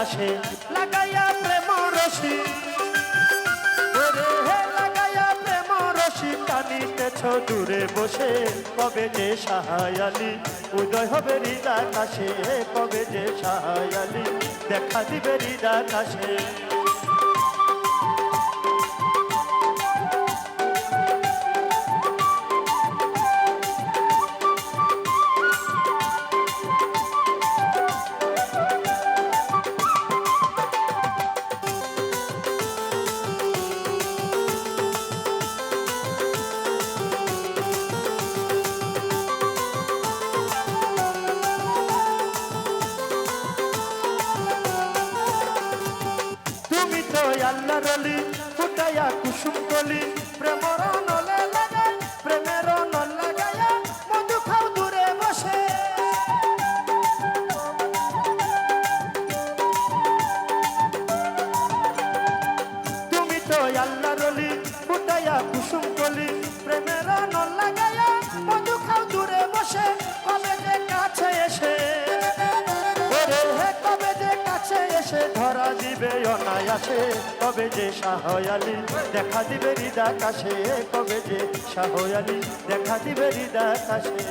কাশে লাগাইয়া প্রেম রশি ওরে হে লাগাইয়া প্রেম রশি টানিতেছ দূরে বসে কবে যে সাহায়ালি উদয় হবে হৃদয় কাশে কবে যে সাহায়ালি দেখা দিবে হৃদয় কাশে আল্লাহ রলি ফুটাইয়া কুসুম কলি প্রেমর নলে লাগায় প্রেমের নল লাগাইয়া মধু খাও দূরে বসে তুমি তো আল্লাহ রলি ফুটাইয়া কুসুম কলি প্রেমের নল লাগাইয়া মধু খাও দূরে বসে কবে যে কাছে এসে ওরে হে কবে যে কাছে এসে ধরা দিবে অনায়াসে কবে যে সাহয়ালি দেখা দিবে হৃদয় কাশে কবে যে সাহয়ালি দেখা দিবে হৃদয় কাশে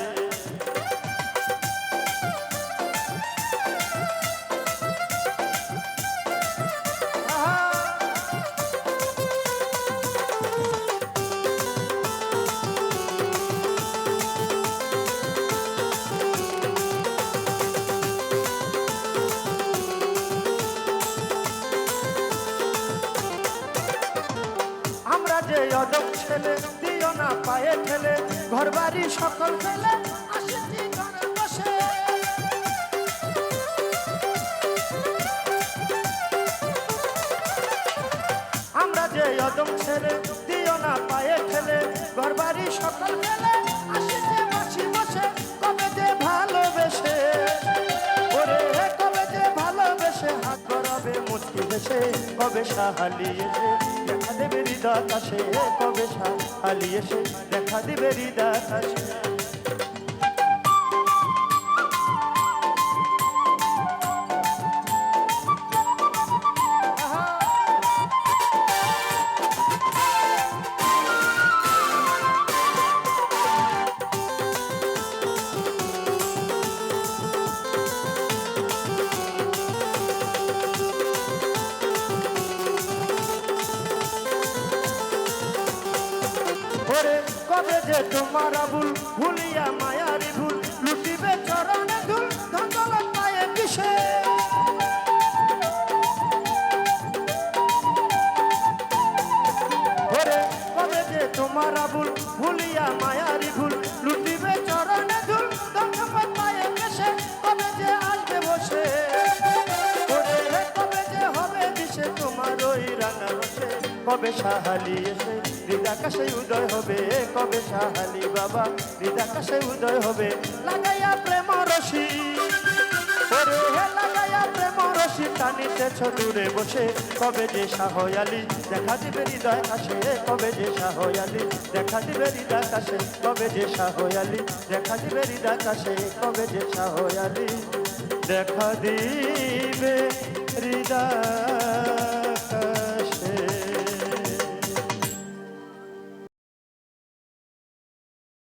যে অদক ছেলে দিও না পায়ে ঠেলে ঘর বাড়ি সকল ফেলে আসেছি ঘরে বসে আমরা যে অদক ছেলে দিও না পায়ে ঠেলে ঘর বাড়ি সকল ফেলে আসেছি বসে বসে কবে যে ভালোবেসে ওরে কবে যে ভালোবেসে হাত গড়াবে মুচকি হেসে কবে সাহালি এসে দেখা দেবে হৃদয় কাশে কবে সাহালি এসে দেখা দেবে হৃদয় কাশে কবে যে তোমার ভুল ভুলিয়া মায়ারি ভুল লুটিবে চরণে ধুল ধন্দল পায়ে কিসে ওরে কবে যে তোমার ভুল ভুলিয়া মায়ারি ভুল লুটিবে চরণে ধুল ধন্দল পায়ে কিসে কবে যে আসবে বসে ওরে কবে যে হবে দিশে তোমার ওই রাঙা বসে কবে সাহালি এসে হৃদয় কাশে উদয় হবে কবে সাহালি বাবা হৃদয় কাশে উদয় হবে লাগাইয়া প্রেম রশি ওরে হে লাগাইয়া প্রেম রশি টানিতেছ দূরে বসে কবে যে সাহয়ালি দেখা দিবে হৃদয় কাশে কবে যে সাহয়ালি দেখা দিবে হৃদয় কাশে কবে যে সাহয়ালি দেখা দিবে হৃদয় কাশে কবে যে সাহয়ালি দেখা দিবে হৃদয়